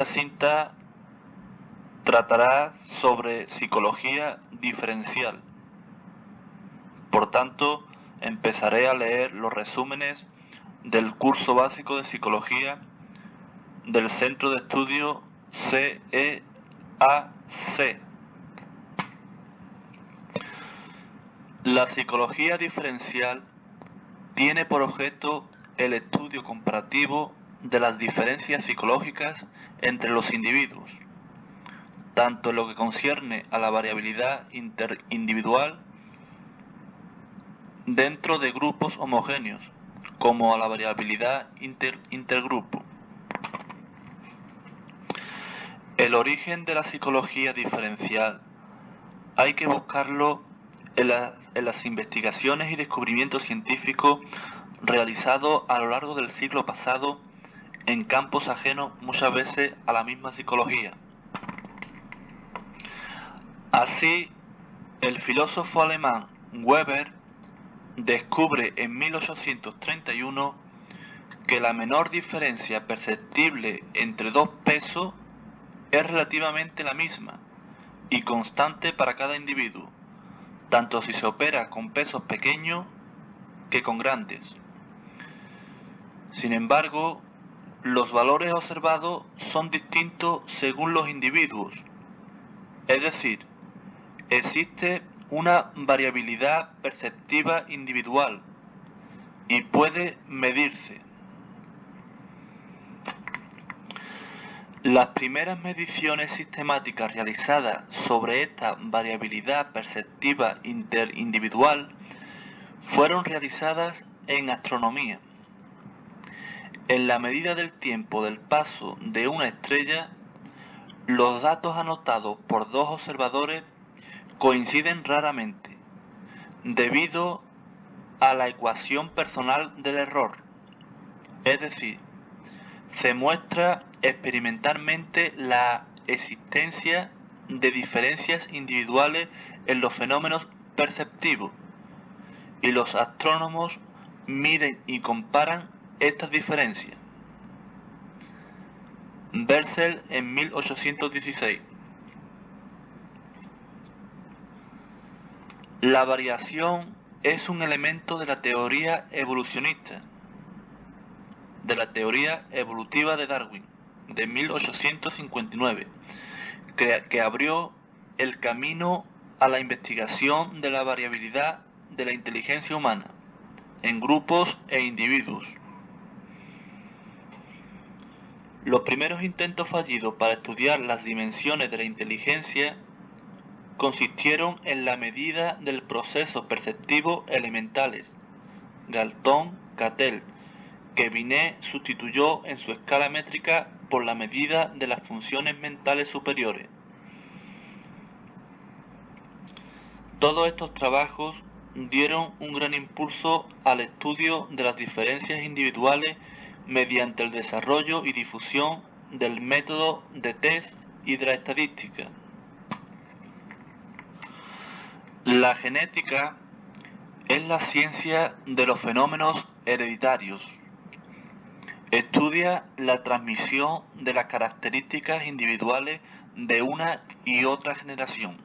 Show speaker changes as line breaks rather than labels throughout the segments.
cinta tratará sobre psicología diferencial. Por tanto, empezaré a leer los resúmenes del curso básico de psicología del Centro de Estudio CEAC. La psicología diferencial tiene por objeto el estudio comparativo de las diferencias psicológicas entre los individuos, tanto en lo que concierne a la variabilidad interindividual dentro de grupos homogéneos, como a la variabilidad intergrupo. El origen de la psicología diferencial hay que buscarlo en las investigaciones y descubrimientos científicos realizados a lo largo del siglo pasado en campos ajenos muchas veces a la misma psicología. Así, el filósofo alemán Weber descubre en 1831 que la menor diferencia perceptible entre dos pesos es relativamente la misma y constante para cada individuo, tanto si se opera con pesos pequeños que con grandes. Sin embargo, los valores observados son distintos según los individuos, es decir, existe una variabilidad perceptiva individual y puede medirse. Las primeras mediciones sistemáticas realizadas sobre esta variabilidad perceptiva interindividual fueron realizadas en astronomía. En la medida del tiempo del paso de una estrella, los datos anotados por dos observadores coinciden raramente, debido a la ecuación personal del error, es decir, se muestra experimentalmente la existencia de diferencias individuales en los fenómenos perceptivos, y los astrónomos miden y comparan estas diferencias. Bessel en 1816. La variación es un elemento de la teoría evolucionista, de la teoría evolutiva de Darwin, de 1859, que abrió el camino a la investigación de la variabilidad de la inteligencia humana en grupos e individuos. Los primeros intentos fallidos para estudiar las dimensiones de la inteligencia consistieron en la medida del proceso perceptivo elementales, Galton-Cattell, que Binet sustituyó en su escala métrica por la medida de las funciones mentales superiores. Todos estos trabajos dieron un gran impulso al estudio de las diferencias individuales mediante el desarrollo y difusión del método de test y de la estadística. La genética es la ciencia de los fenómenos hereditarios. Estudia la transmisión de las características individuales de una y otra generación.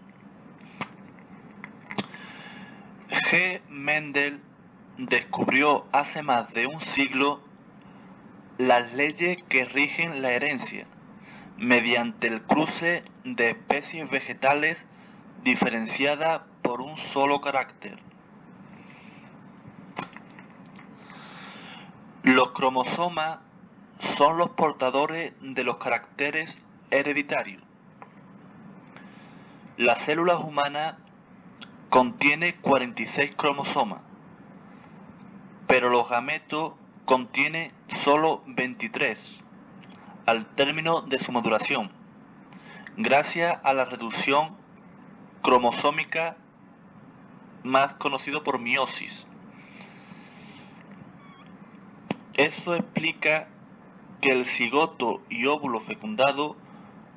G. Mendel descubrió hace más de un siglo las leyes que rigen la herencia mediante el cruce de especies vegetales diferenciadas por un solo carácter. Los cromosomas son los portadores de los caracteres hereditarios. Las células humanas contienen 46 cromosomas, pero los gametos contienen solo 23 al término de su maduración, gracias a la reducción cromosómica más conocido por meiosis. Eso explica que el cigoto y óvulo fecundado,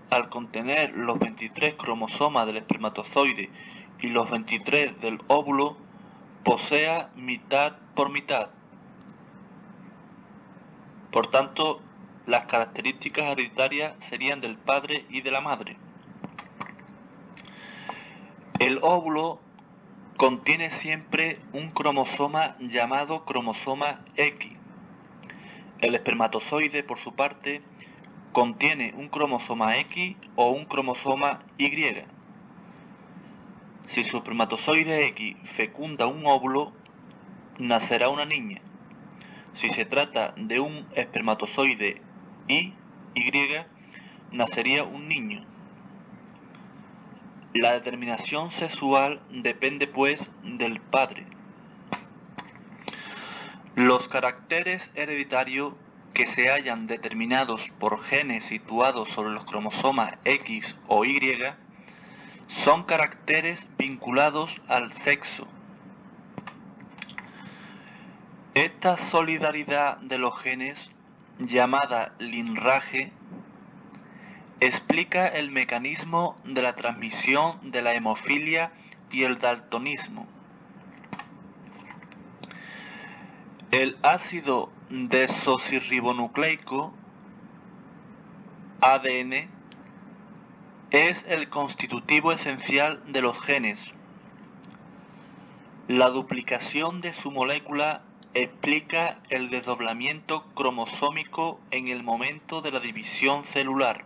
al contener los 23 cromosomas del espermatozoide y los 23 del óvulo, posea mitad por mitad. Por tanto, las características hereditarias serían del padre y de la madre. El óvulo contiene siempre un cromosoma llamado cromosoma X. El espermatozoide, por su parte, contiene un cromosoma X o un cromosoma Y. Si su espermatozoide X fecunda un óvulo, nacerá una niña. Si se trata de un espermatozoide Y, nacería un niño. La determinación sexual depende, pues, del padre. Los caracteres hereditarios que se hayan determinados por genes situados sobre los cromosomas X o Y son caracteres vinculados al sexo. Esta solidaridad de los genes, llamada linraje, explica el mecanismo de la transmisión de la hemofilia y el daltonismo. El ácido desoxirribonucleico, ADN, es el constitutivo esencial de los genes. La duplicación de su molécula explica el desdoblamiento cromosómico en el momento de la división celular.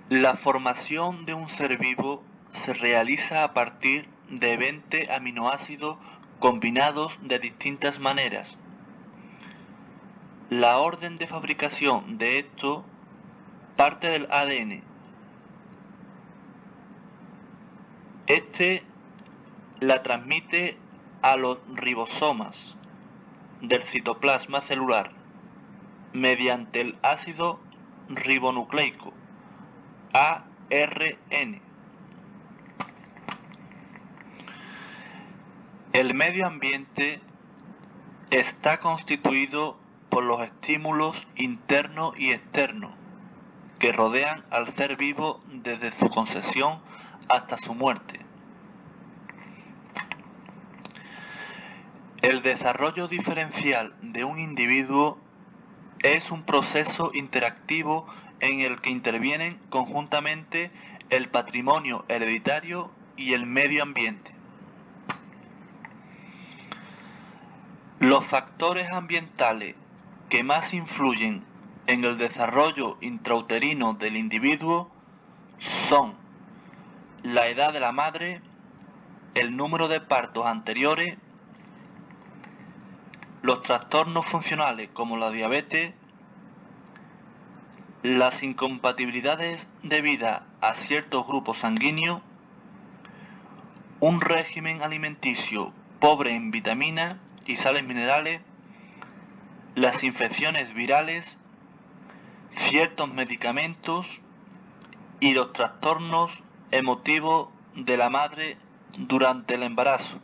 La formación de un ser vivo se realiza a partir de 20 aminoácidos combinados de distintas maneras. La orden de fabricación de esto parte del ADN. Este la transmite a los ribosomas del citoplasma celular mediante el ácido ribonucleico, ARN. El medio ambiente está constituido por los estímulos internos y externos que rodean al ser vivo desde su concepción hasta su muerte. El desarrollo diferencial de un individuo es un proceso interactivo en el que intervienen conjuntamente el patrimonio hereditario y el medio ambiente. Los factores ambientales que más influyen en el desarrollo intrauterino del individuo son la edad de la madre, el número de partos anteriores, los trastornos funcionales como la diabetes, las incompatibilidades debidas a ciertos grupos sanguíneos, un régimen alimenticio pobre en vitaminas y sales minerales, las infecciones virales, ciertos medicamentos y los trastornos emotivos de la madre durante el embarazo.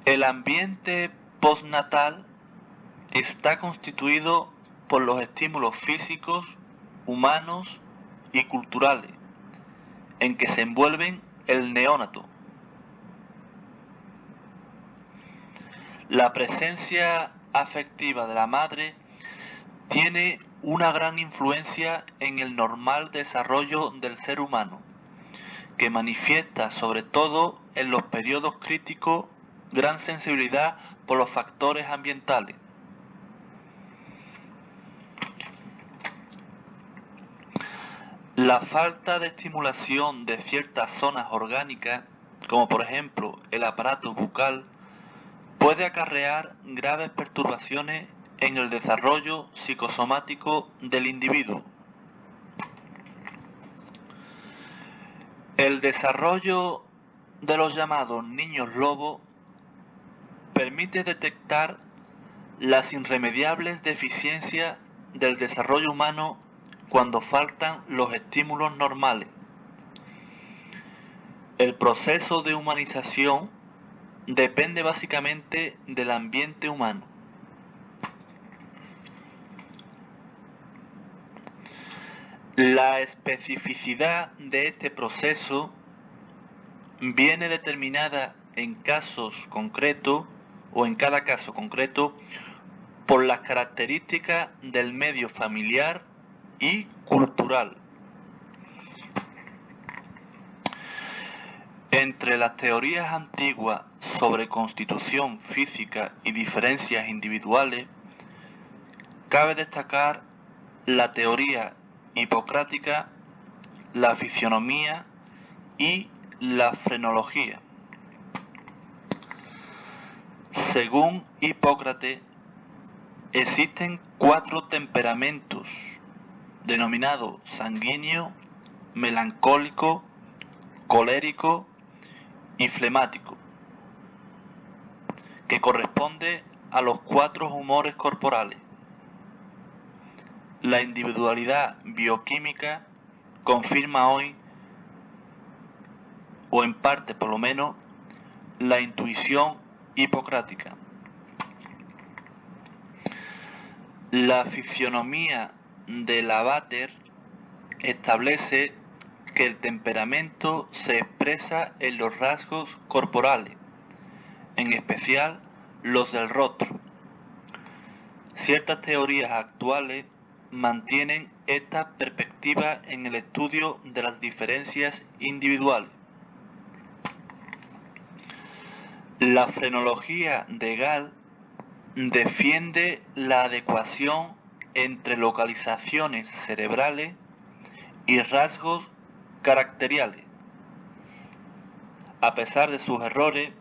El ambiente postnatal está constituido por los estímulos físicos, humanos y culturales en que se envuelven el neonato. La presencia afectiva de la madre tiene una gran influencia en el normal desarrollo del ser humano, que manifiesta sobre todo en los periodos críticos gran sensibilidad por los factores ambientales. La falta de estimulación de ciertas zonas orgánicas, como por ejemplo el aparato bucal, puede acarrear graves perturbaciones en el desarrollo psicosomático del individuo. El desarrollo de los llamados niños lobo permite detectar las irremediables deficiencias del desarrollo humano cuando faltan los estímulos normales. El proceso de humanización depende básicamente del ambiente humano. La especificidad de este proceso viene determinada en casos concretos o en cada caso concreto por las características del medio familiar y cultural. Entre las teorías antiguas sobre constitución física y diferencias individuales, cabe destacar la teoría hipocrática, la fisionomía y la frenología. Según Hipócrates, existen 4 temperamentos, denominados sanguíneo, melancólico, colérico y flemático, que corresponde a los 4 humores corporales. La individualidad bioquímica confirma hoy, o en parte por lo menos, la intuición hipocrática. La fisionomía de Lavater establece que el temperamento se expresa en los rasgos corporales, en especial los del rostro. Ciertas teorías actuales mantienen esta perspectiva en el estudio de las diferencias individuales. La frenología de Gall defiende la adecuación entre localizaciones cerebrales y rasgos caracteriales. A pesar de sus errores,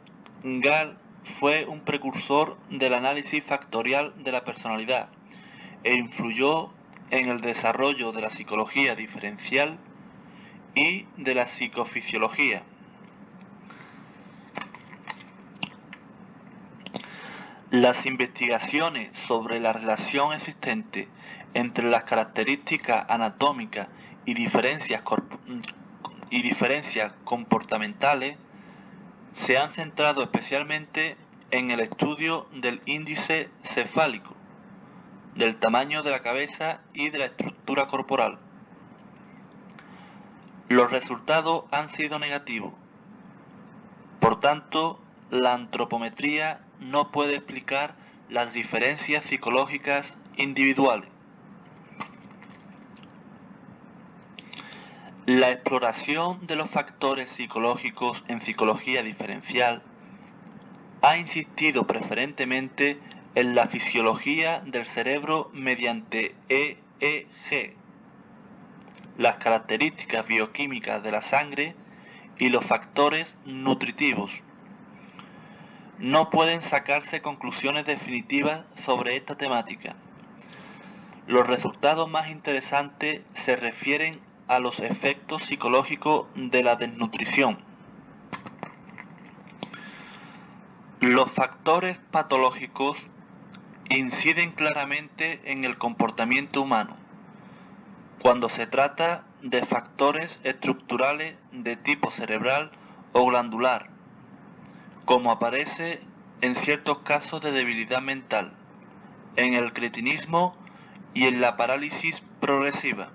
Gall fue un precursor del análisis factorial de la personalidad e influyó en el desarrollo de la psicología diferencial y de la psicofisiología. Las investigaciones sobre la relación existente entre las características anatómicas y diferencias comportamentales se han centrado especialmente en el estudio del índice cefálico, del tamaño de la cabeza y de la estructura corporal. Los resultados han sido negativos. Por tanto, la antropometría no puede explicar las diferencias psicológicas individuales. La exploración de los factores psicológicos en psicología diferencial ha insistido preferentemente en la fisiología del cerebro mediante EEG, las características bioquímicas de la sangre y los factores nutritivos. No pueden sacarse conclusiones definitivas sobre esta temática. Los resultados más interesantes se refieren a los efectos psicológicos de la desnutrición. Los factores patológicos inciden claramente en el comportamiento humano cuando se trata de factores estructurales de tipo cerebral o glandular, como aparece en ciertos casos de debilidad mental, en el cretinismo y en la parálisis progresiva.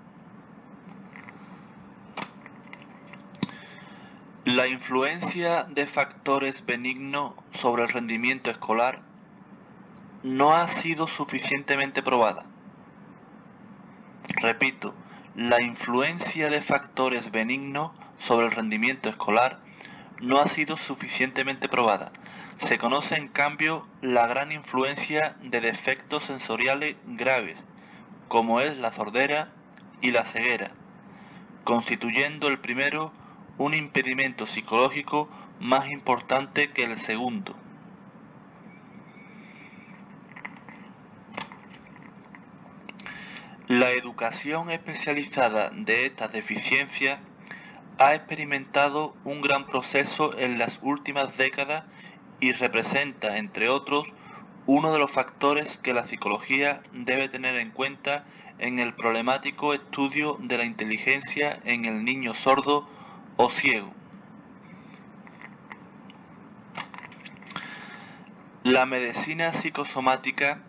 La influencia de factores benignos sobre el rendimiento escolar no ha sido suficientemente probada. Repito, la influencia de factores benignos sobre el rendimiento escolar no ha sido suficientemente probada. Se conoce en cambio la gran influencia de defectos sensoriales graves, como es la sordera y la ceguera, constituyendo el primero un impedimento psicológico más importante que el segundo. La educación especializada de estas deficiencias ha experimentado un gran proceso en las últimas décadas y representa, entre otros, uno de los factores que la psicología debe tener en cuenta en el problemático estudio de la inteligencia en el niño sordo o ciego. La medicina psicosomática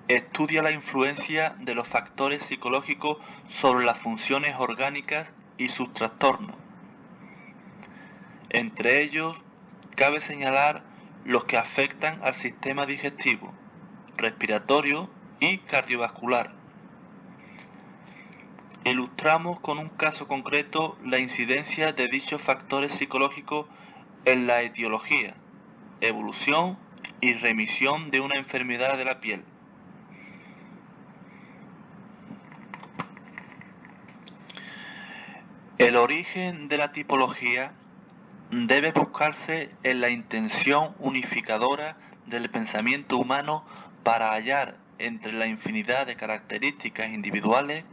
estudia la influencia de los factores psicológicos sobre las funciones orgánicas y sus trastornos. Entre ellos, cabe señalar los que afectan al sistema digestivo, respiratorio y cardiovascular. Ilustramos con un caso concreto la incidencia de dichos factores psicológicos en la etiología, evolución y remisión de una enfermedad de la piel. El origen de la tipología debe buscarse en la intención unificadora del pensamiento humano para hallar entre la infinidad de características individuales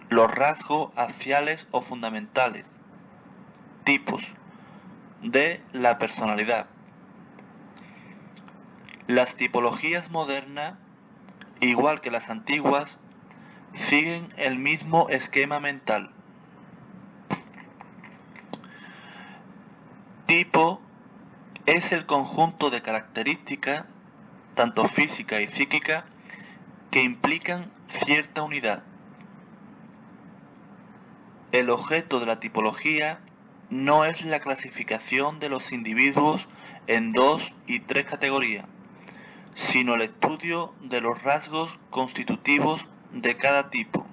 los rasgos axiales o fundamentales, tipos, de la personalidad. Las tipologías modernas, igual que las antiguas, siguen el mismo esquema mental. Tipo es el conjunto de características, tanto física y psíquica, que implican cierta unidad. El objeto de la tipología no es la clasificación de los individuos en 2 y 3 categorías, sino el estudio de los rasgos constitutivos de cada tipo.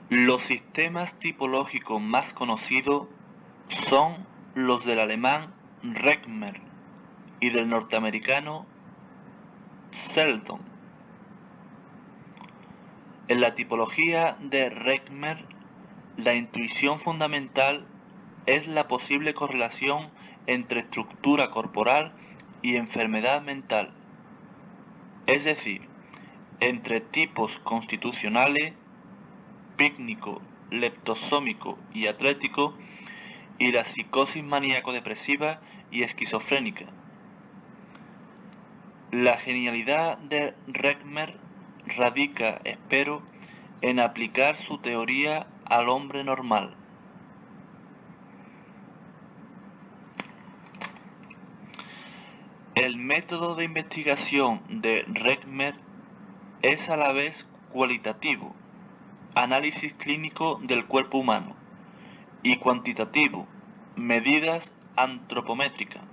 Los sistemas tipológicos más conocidos son los del alemán Reckmer y del norteamericano Seldon. En la tipología de Reckmer, la intuición fundamental es la posible correlación entre estructura corporal y enfermedad mental, es decir, entre tipos constitucionales, pícnico, leptosómico y atlético, y la psicosis maníaco-depresiva y esquizofrénica. La genialidad de Reckmer radica, espero, en aplicar su teoría al hombre normal. El método de investigación de Reckmer es a la vez cualitativo, análisis clínico del cuerpo humano, y cuantitativo, medidas antropométricas.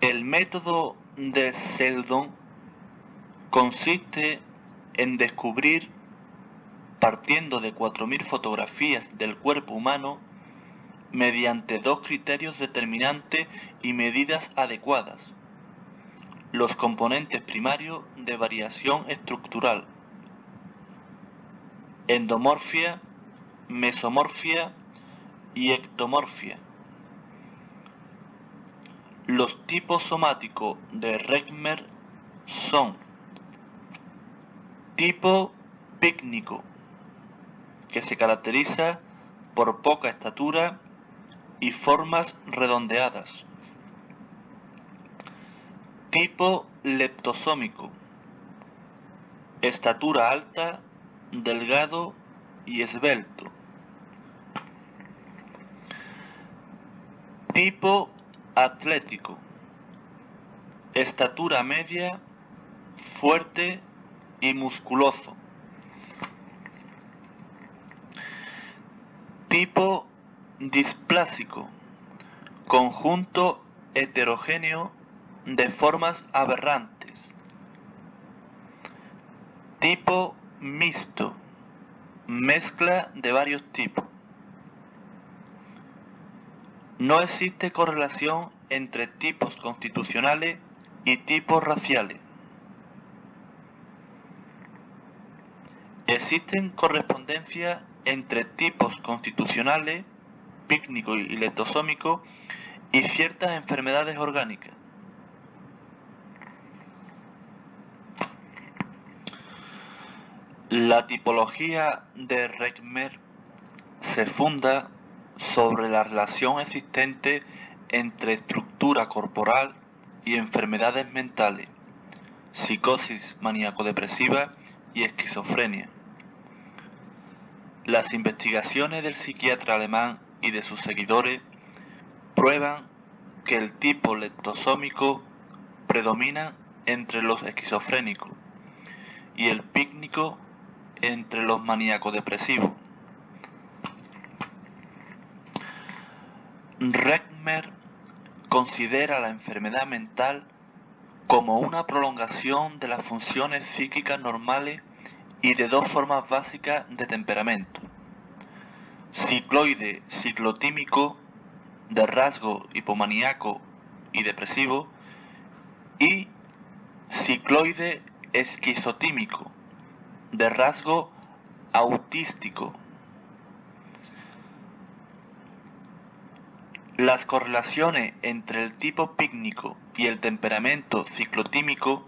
El método de Seldon consiste en descubrir, partiendo de 4.000 fotografías del cuerpo humano, mediante 2 criterios determinantes y medidas adecuadas, los componentes primarios de variación estructural: endomorfia, mesomorfia y ectomorfia. Los tipos somáticos de Reckmer son: tipo pícnico, que se caracteriza por poca estatura y formas redondeadas. Tipo leptosómico, estatura alta, delgado y esbelto. Tipo atlético, estatura media, fuerte y musculoso. Tipo displásico, conjunto heterogéneo de formas aberrantes. Tipo mixto, mezcla de varios tipos. No existe correlación entre tipos constitucionales y tipos raciales. Existen correspondencias entre tipos constitucionales, pícnico y leptosómico, y ciertas enfermedades orgánicas. La tipología de Reckmer se funda sobre la relación existente entre estructura corporal y enfermedades mentales, psicosis maníaco-depresiva y esquizofrenia. Las investigaciones del psiquiatra alemán y de sus seguidores prueban que el tipo leptosómico predomina entre los esquizofrénicos y el pícnico entre los maníaco-depresivos. Reckmer considera la enfermedad mental como una prolongación de las funciones psíquicas normales y de dos formas básicas de temperamento: cicloide ciclotímico, de rasgo hipomaníaco y depresivo, y cicloide esquizotímico, de rasgo autístico. Las correlaciones entre el tipo pícnico y el temperamento ciclotímico,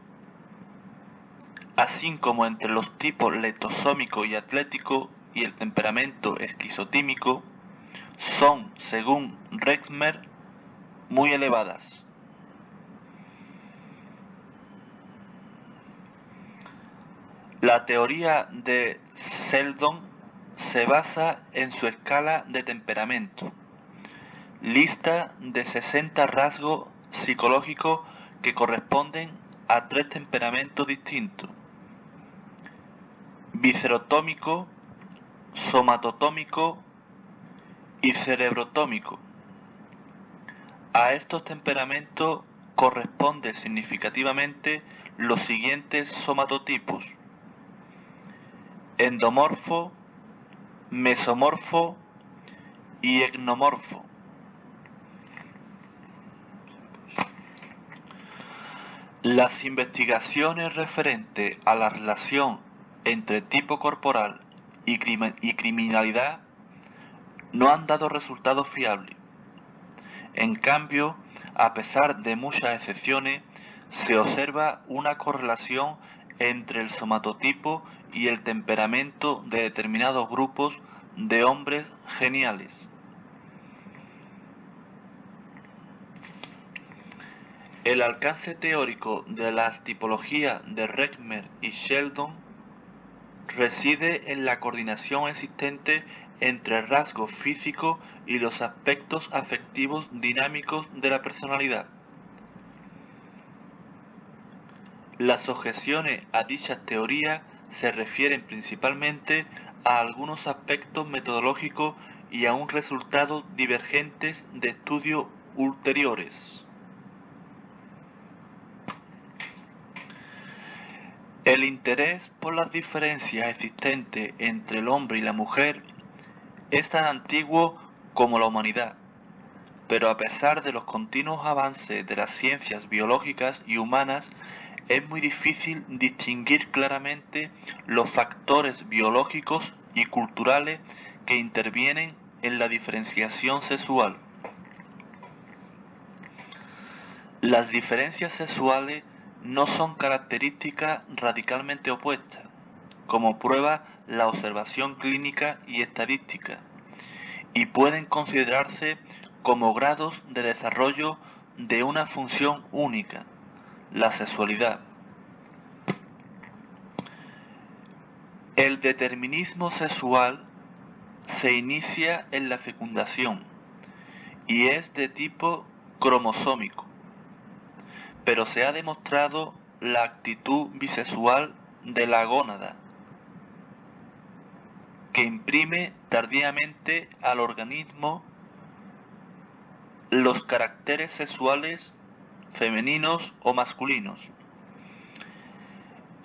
así como entre los tipos leptosómico y atlético y el temperamento esquizotímico, son, según Reckmer, muy elevadas. La teoría de Sheldon se basa en su escala de temperamento, lista de 60 rasgos psicológicos que corresponden a 3 temperamentos distintos: viscerotómico, somatotómico y cerebrotómico. A estos temperamentos corresponden significativamente los siguientes somatotipos: endomorfo, mesomorfo y ecnomorfo. Las investigaciones referentes a la relación entre tipo corporal y criminalidad no han dado resultados fiables. En cambio, a pesar de muchas excepciones, se observa una correlación entre el somatotipo y el temperamento de determinados grupos de hombres geniales. El alcance teórico de las tipologías de Reckmer y Sheldon reside en la coordinación existente entre el rasgo físico y los aspectos afectivos dinámicos de la personalidad. Las objeciones a dichas teorías se refieren principalmente a algunos aspectos metodológicos y a un resultado divergentes de estudios ulteriores. El interés por las diferencias existentes entre el hombre y la mujer es tan antiguo como la humanidad, pero a pesar de los continuos avances de las ciencias biológicas y humanas, es muy difícil distinguir claramente los factores biológicos y culturales que intervienen en la diferenciación sexual. Las diferencias sexuales no son características radicalmente opuestas, como prueba la observación clínica y estadística, y pueden considerarse como grados de desarrollo de una función única, la sexualidad. El determinismo sexual se inicia en la fecundación y es de tipo cromosómico, pero se ha demostrado la actitud bisexual de la gónada, que imprime tardíamente al organismo los caracteres sexuales femeninos o masculinos.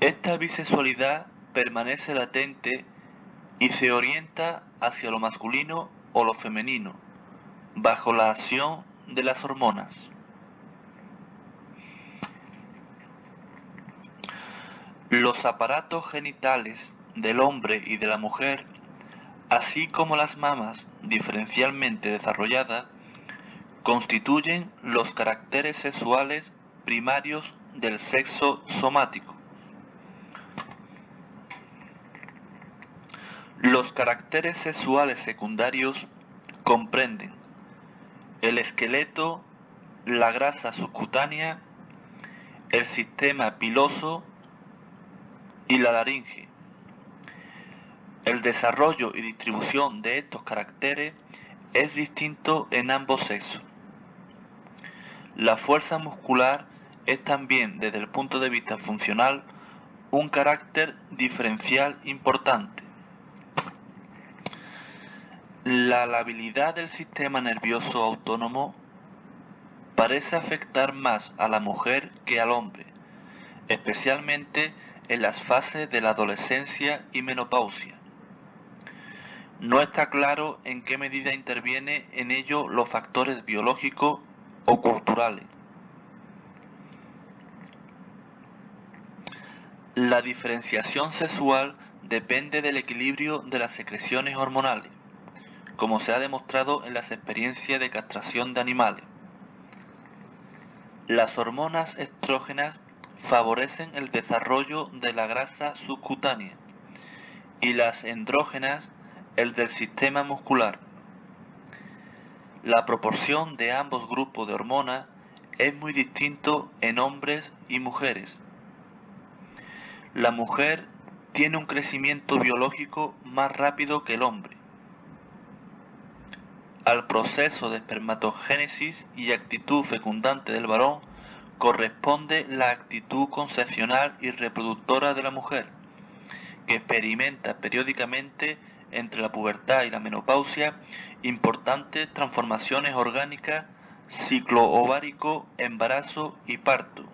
Esta bisexualidad permanece latente y se orienta hacia lo masculino o lo femenino, bajo la acción de las hormonas. Los aparatos genitales del hombre y de la mujer, así como las mamas diferencialmente desarrolladas, constituyen los caracteres sexuales primarios del sexo somático. Los caracteres sexuales secundarios comprenden el esqueleto, la grasa subcutánea, el sistema piloso y la laringe. El desarrollo y distribución de estos caracteres es distinto en ambos sexos. La fuerza muscular es también, desde el punto de vista funcional, un carácter diferencial importante. La labilidad del sistema nervioso autónomo parece afectar más a la mujer que al hombre, especialmente en las fases de la adolescencia y menopausia. No está claro en qué medida interviene en ello los factores biológicos o culturales. La diferenciación sexual depende del equilibrio de las secreciones hormonales, como se ha demostrado en las experiencias de castración de animales. Las hormonas estrógenas favorecen el desarrollo de la grasa subcutánea y las andrógenas el del sistema muscular. La proporción de ambos grupos de hormonas es muy distinto en hombres y mujeres. La mujer tiene un crecimiento biológico más rápido que el hombre. Al proceso de espermatogénesis y actitud fecundante del varón corresponde la actitud concepcional y reproductora de la mujer, que experimenta periódicamente entre la pubertad y la menopausia importantes transformaciones orgánicas, ciclo ovárico, embarazo y parto.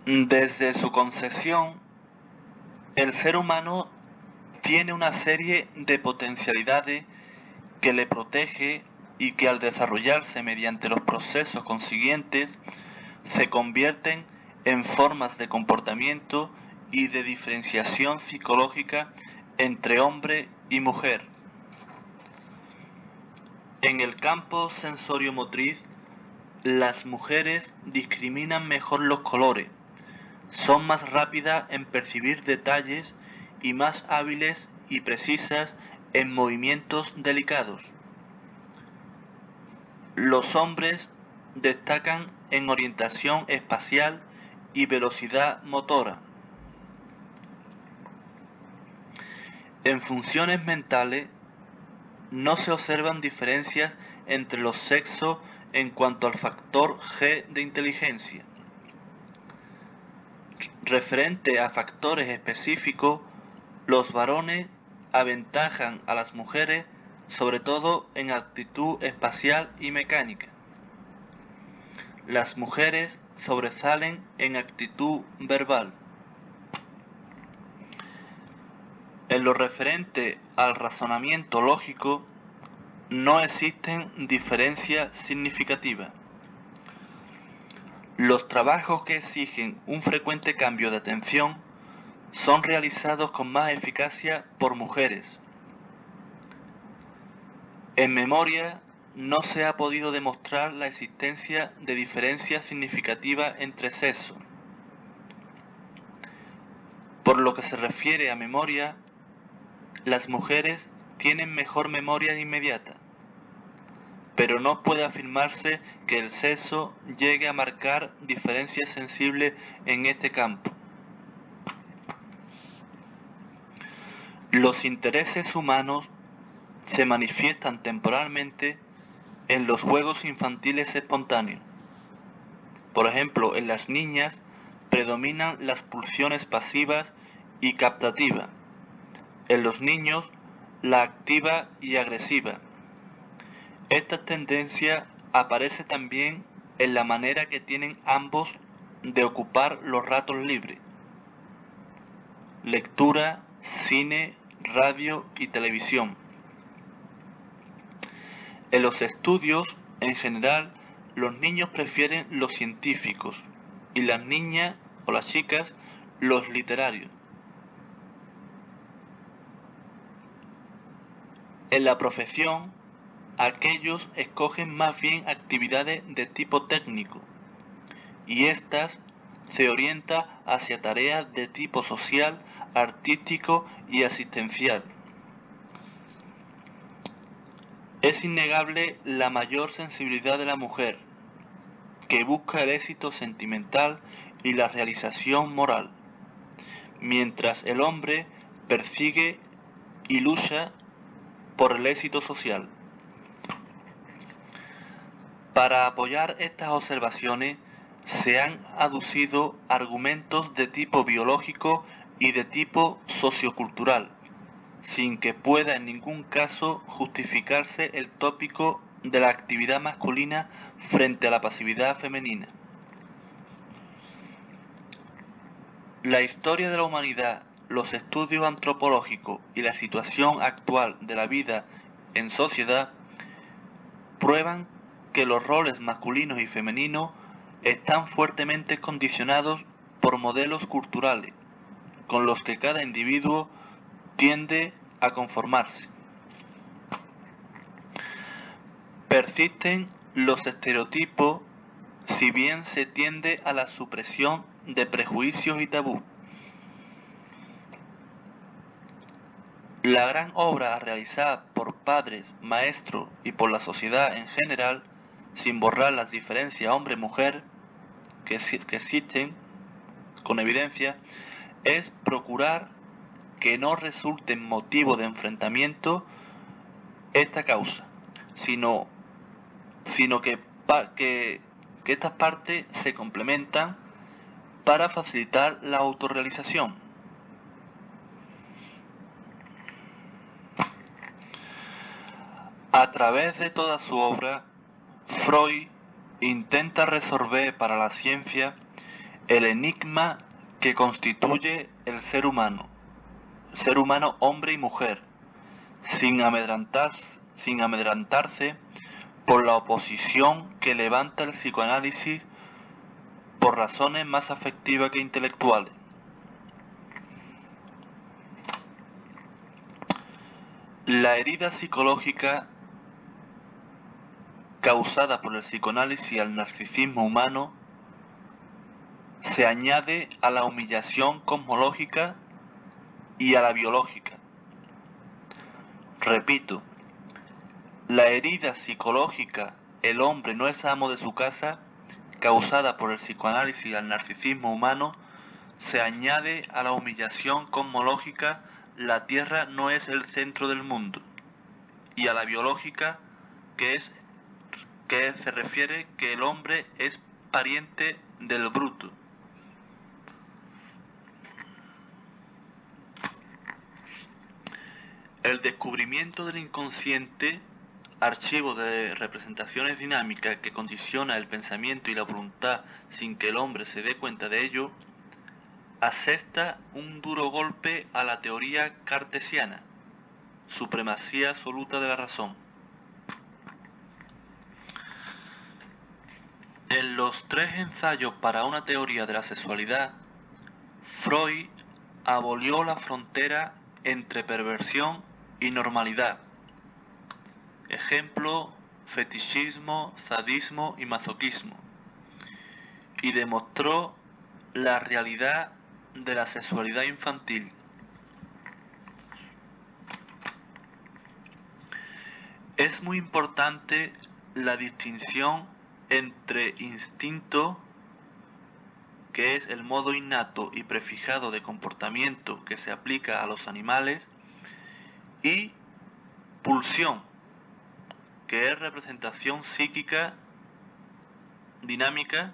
Desde su concepción, el ser humano tiene una serie de potencialidades que le protege y que al desarrollarse mediante los procesos consiguientes se convierten en formas de comportamiento y de diferenciación psicológica entre hombre y mujer. En el campo sensorio-motriz, las mujeres discriminan mejor los colores, son más rápidas en percibir detalles y más hábiles y precisas en movimientos delicados. Los hombres destacan en orientación espacial y velocidad motora. En funciones mentales no se observan diferencias entre los sexos en cuanto al factor G de inteligencia. Referente a factores específicos, los varones aventajan a las mujeres sobre todo en aptitud espacial y mecánica. Las mujeres sobresalen en actitud verbal. En lo referente al razonamiento lógico, no existen diferencias significativas. Los trabajos que exigen un frecuente cambio de atención son realizados con más eficacia por mujeres. En memoria no se ha podido demostrar la existencia de diferencias significativas entre sexos. Por lo que se refiere a memoria, las mujeres tienen mejor memoria inmediata, pero no puede afirmarse que el sexo llegue a marcar diferencias sensibles en este campo. Los intereses humanos se manifiestan temporalmente en los juegos infantiles espontáneos. Por ejemplo, en las niñas predominan las pulsiones pasivas y captativas. En los niños, la activa y agresiva. Esta tendencia aparece también en la manera que tienen ambos de ocupar los ratos libres. Lectura, cine, radio y televisión. En los estudios, en general, los niños prefieren los científicos y las niñas o las chicas los literarios. En la profesión, aquellos escogen más bien actividades de tipo técnico y éstas se orientan hacia tareas de tipo social, artístico y asistencial. Es innegable la mayor sensibilidad de la mujer, que busca el éxito sentimental y la realización moral, mientras el hombre persigue y lucha por el éxito social. Para apoyar estas observaciones se han aducido argumentos de tipo biológico y de tipo sociocultural, sin que pueda en ningún caso justificarse el tópico de la actividad masculina frente a la pasividad femenina. La historia de la humanidad, los estudios antropológicos y la situación actual de la vida en sociedad prueban que los roles masculinos y femeninos están fuertemente condicionados por modelos culturales, con los que cada individuo tiende a conformarse. Persisten los estereotipos, si bien se tiende a la supresión de prejuicios y tabú. La gran obra realizada por padres, maestros y por la sociedad en general, sin borrar las diferencias hombre-mujer que existen con evidencia, es procurar que no resulte motivo de enfrentamiento esta causa, sino que estas partes se complementan para facilitar la autorrealización. A través de toda su obra, Freud intenta resolver para la ciencia el enigma que constituye el ser humano hombre y mujer, sin amedrantarse por la oposición que levanta el psicoanálisis por razones más afectivas que intelectuales. La herida psicológica causada por el psicoanálisis al narcisismo humano se añade a la humillación cosmológica y a la biológica. Repito, la herida psicológica, el hombre no es amo de su casa, causada por el psicoanálisis al narcisismo humano, se añade a la humillación cosmológica, la Tierra no es el centro del mundo, y a la biológica, que se refiere que el hombre es pariente del bruto. El descubrimiento del inconsciente, archivo de representaciones dinámicas que condiciona el pensamiento y la voluntad sin que el hombre se dé cuenta de ello, asesta un duro golpe a la teoría cartesiana, supremacía absoluta de la razón. En los 3 ensayos para una teoría de la sexualidad, Freud abolió la frontera entre perversión y normalidad. Ejemplo, fetichismo, sadismo y masoquismo. Y demostró la realidad de la sexualidad infantil. Es muy importante la distinción entre instinto, que es el modo innato y prefijado de comportamiento que se aplica a los animales, y pulsión, que es representación psíquica dinámica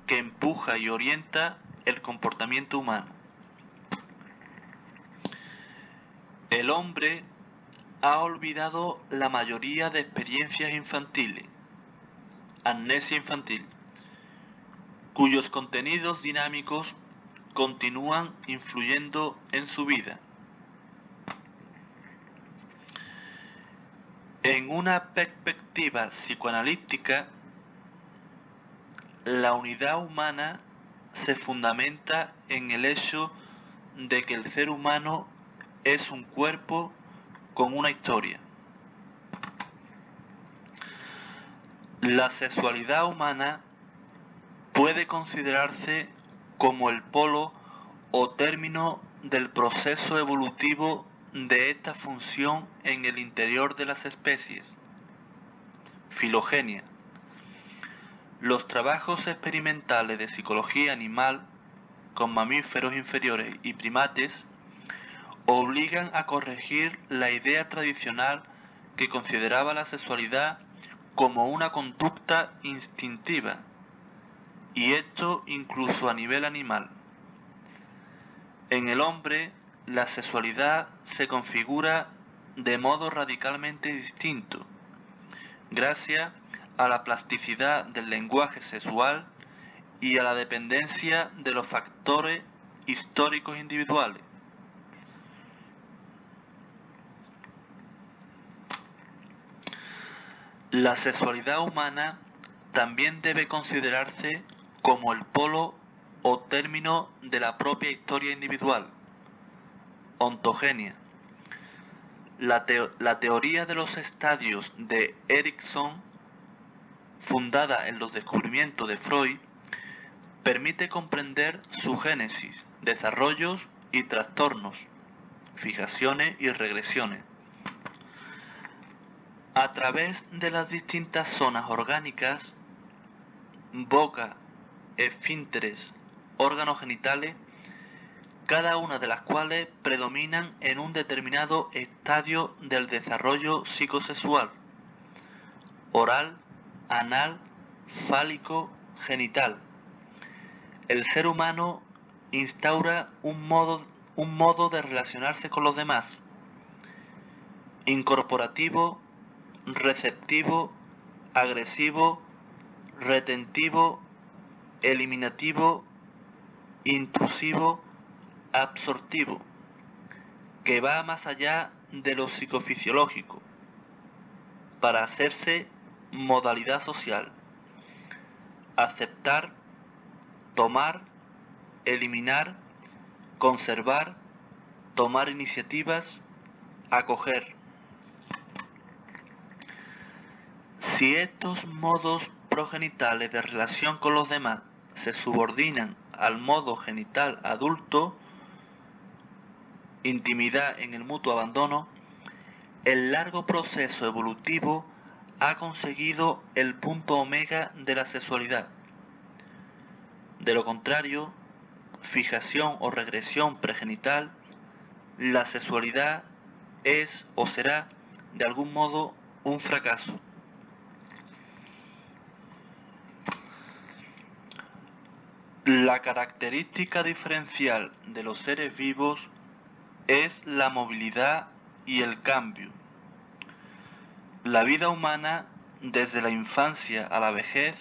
que empuja y orienta el comportamiento humano. El hombre ha olvidado la mayoría de experiencias infantiles, amnesia infantil, cuyos contenidos dinámicos continúan influyendo en su vida. En una perspectiva psicoanalítica, la unidad humana se fundamenta en el hecho de que el ser humano es un cuerpo con una historia. La sexualidad humana puede considerarse como el polo o término del proceso evolutivo de esta función en el interior de las especies. Filogenia. Los trabajos experimentales de psicología animal con mamíferos inferiores y primates obligan a corregir la idea tradicional que consideraba la sexualidad como una conducta instintiva, y esto incluso a nivel animal. En el hombre, la sexualidad se configura de modo radicalmente distinto, gracias a la plasticidad del lenguaje sexual y a la dependencia de los factores históricos individuales. La sexualidad humana también debe considerarse como el polo o término de la propia historia individual, ontogenia. La teoría de los estadios de Erikson, fundada en los descubrimientos de Freud, permite comprender su génesis, desarrollos y trastornos, fijaciones y regresiones. A través de las distintas zonas orgánicas, boca, esfínteres, órganos genitales, cada una de las cuales predominan en un determinado estadio del desarrollo psicosexual, oral, anal, fálico, genital. El ser humano instaura un modo de relacionarse con los demás, incorporativo, receptivo, agresivo, retentivo, eliminativo, intrusivo, absortivo, que va más allá de lo psicofisiológico, para hacerse modalidad social, aceptar, tomar, eliminar, conservar, tomar iniciativas, acoger. Si estos modos progenitales de relación con los demás se subordinan al modo genital adulto, intimidad en el mutuo abandono, el largo proceso evolutivo ha conseguido el punto omega de la sexualidad. De lo contrario, fijación o regresión pregenital, la sexualidad es o será de algún modo un fracaso. La característica diferencial de los seres vivos es la movilidad y el cambio. La vida humana, desde la infancia a la vejez,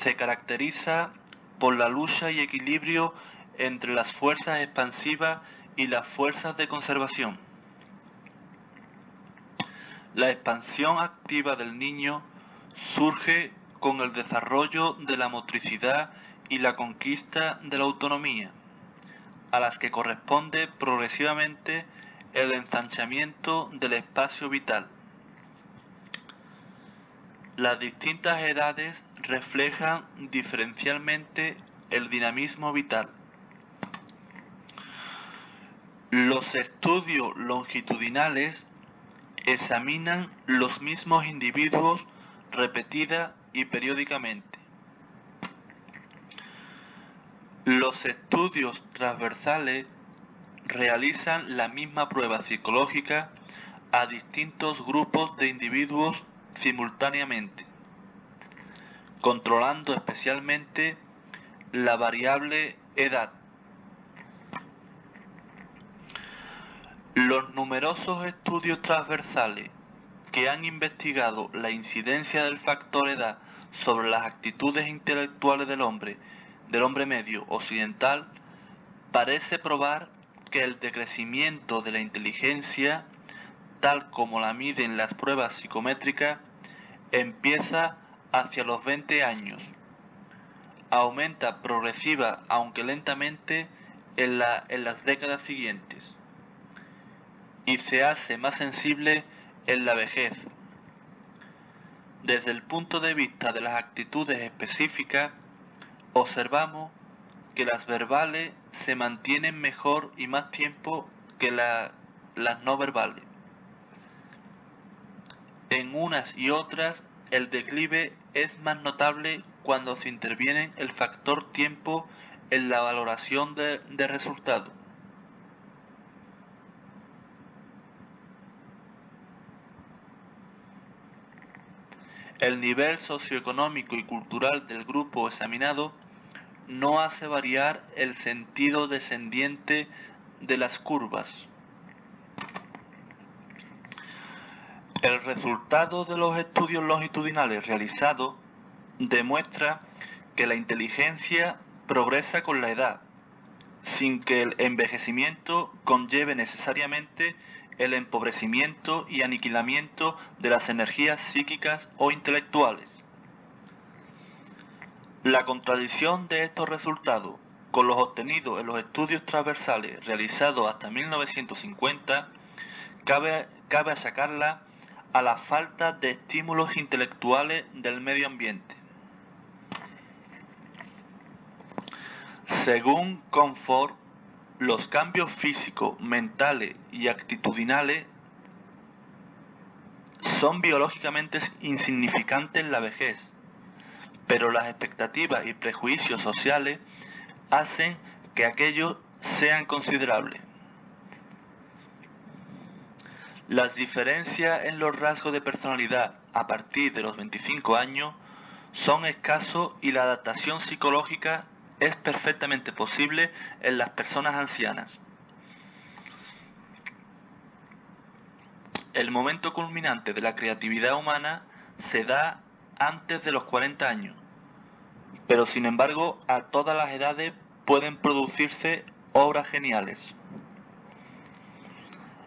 se caracteriza por la lucha y equilibrio entre las fuerzas expansivas y las fuerzas de conservación. La expansión activa del niño surge con el desarrollo de la motricidad y la conquista de la autonomía, a las que corresponde progresivamente el ensanchamiento del espacio vital. Las distintas edades reflejan diferencialmente el dinamismo vital. Los estudios longitudinales examinan los mismos individuos repetida y periódicamente. Los estudios transversales realizan la misma prueba psicológica a distintos grupos de individuos simultáneamente, controlando especialmente la variable edad. Los numerosos estudios transversales que han investigado la incidencia del factor edad sobre las actitudes intelectuales del hombre medio occidental, parece probar que el decrecimiento de la inteligencia, tal como la miden las pruebas psicométricas, empieza hacia los 20 años, aumenta progresiva aunque lentamente en las décadas siguientes, y se hace más sensible en la vejez. Desde el punto de vista de las actitudes específicas, observamos que las verbales se mantienen mejor y más tiempo que las no verbales. En unas y otras, el declive es más notable cuando se interviene el factor tiempo en la valoración de resultados. El nivel socioeconómico y cultural del grupo examinado no hace variar el sentido descendiente de las curvas. El resultado de los estudios longitudinales realizados demuestra que la inteligencia progresa con la edad, sin que el envejecimiento conlleve necesariamente el empobrecimiento y aniquilamiento de las energías psíquicas o intelectuales. La contradicción de estos resultados con los obtenidos en los estudios transversales realizados hasta 1950 cabe achacarla a la falta de estímulos intelectuales del medio ambiente. Según Comfort, los cambios físicos, mentales y actitudinales son biológicamente insignificantes en la vejez, pero las expectativas y prejuicios sociales hacen que aquellos sean considerables. Las diferencias en los rasgos de personalidad a partir de los 25 años son escasos y la adaptación psicológica es perfectamente posible en las personas ancianas. El momento culminante de la creatividad humana se da antes de los 40 años, pero sin embargo a todas las edades pueden producirse obras geniales.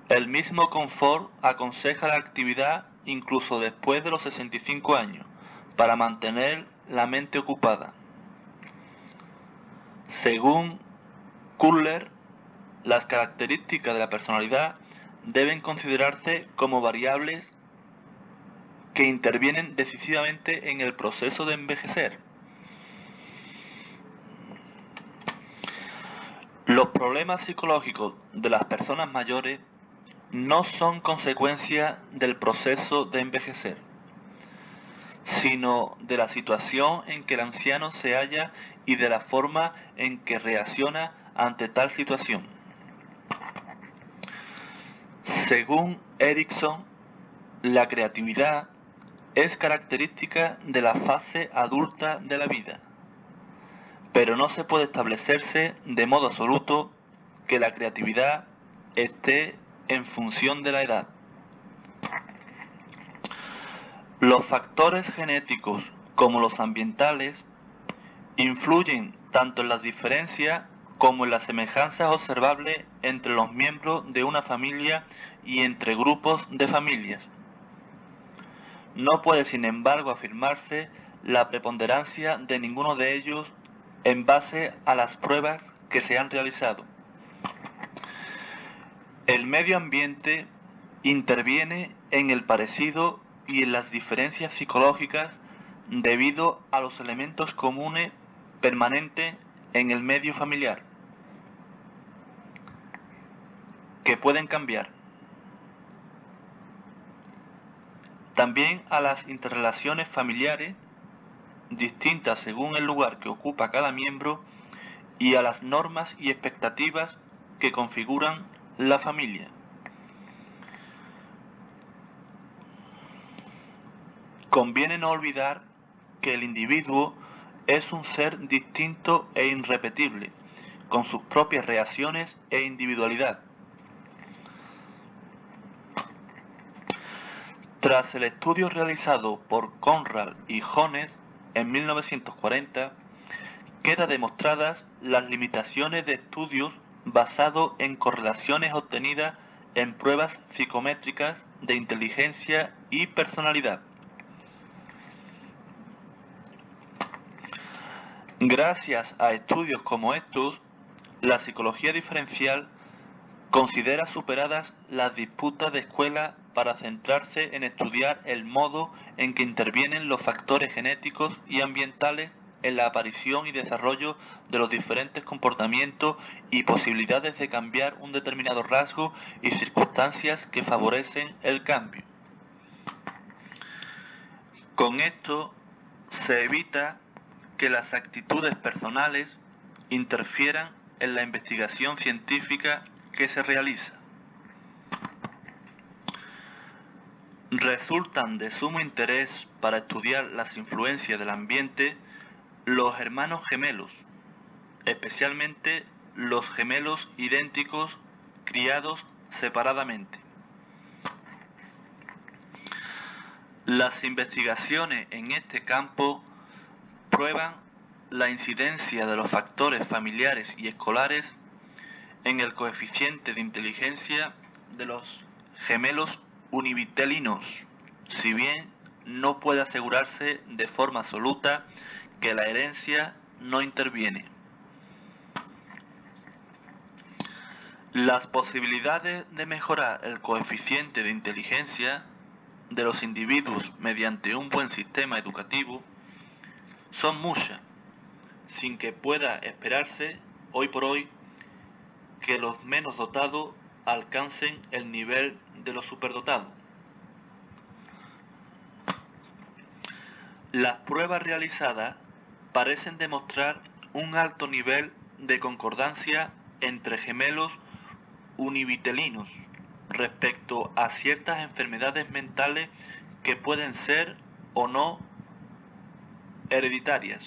El mismo Comfort aconseja la actividad incluso después de los 65 años, para mantener la mente ocupada. Según Kuller, las características de la personalidad deben considerarse como variables que intervienen decisivamente en el proceso de envejecer. Los problemas psicológicos de las personas mayores no son consecuencia del proceso de envejecer, sino de la situación en que el anciano se halla y de la forma en que reacciona ante tal situación. Según Erickson, la creatividad es característica de la fase adulta de la vida, pero no se puede establecerse de modo absoluto que la creatividad esté en función de la edad. Los factores genéticos como los ambientales influyen tanto en las diferencias como en las semejanzas observables entre los miembros de una familia y entre grupos de familias. No puede, sin embargo, afirmarse la preponderancia de ninguno de ellos en base a las pruebas que se han realizado. El medio ambiente interviene en el parecido y en las diferencias psicológicas debido a los elementos comunes permanentes en el medio familiar, que pueden cambiar. También a las interrelaciones familiares, distintas según el lugar que ocupa cada miembro, y a las normas y expectativas que configuran la familia. Conviene no olvidar que el individuo es un ser distinto e irrepetible, con sus propias reacciones e individualidad. Tras el estudio realizado por Conrad y Jones en 1940, queda demostradas las limitaciones de estudios basados en correlaciones obtenidas en pruebas psicométricas de inteligencia y personalidad. Gracias a estudios como estos, la psicología diferencial considera superadas las disputas de escuela para centrarse en estudiar el modo en que intervienen los factores genéticos y ambientales en la aparición y desarrollo de los diferentes comportamientos y posibilidades de cambiar un determinado rasgo y circunstancias que favorecen el cambio. Con esto se evita que las actitudes personales interfieran en la investigación científica que se realiza. Resultan de sumo interés para estudiar las influencias del ambiente los hermanos gemelos, especialmente los gemelos idénticos criados separadamente. Las investigaciones en este campo prueban la incidencia de los factores familiares y escolares en el coeficiente de inteligencia de los gemelos univitelinos, si bien no puede asegurarse de forma absoluta que la herencia no interviene. Las posibilidades de mejorar el coeficiente de inteligencia de los individuos mediante un buen sistema educativo son muchas, sin que pueda esperarse hoy por hoy que los menos dotados alcancen el nivel de los superdotados. Las pruebas realizadas parecen demostrar un alto nivel de concordancia entre gemelos univitelinos respecto a ciertas enfermedades mentales que pueden ser o no hereditarias.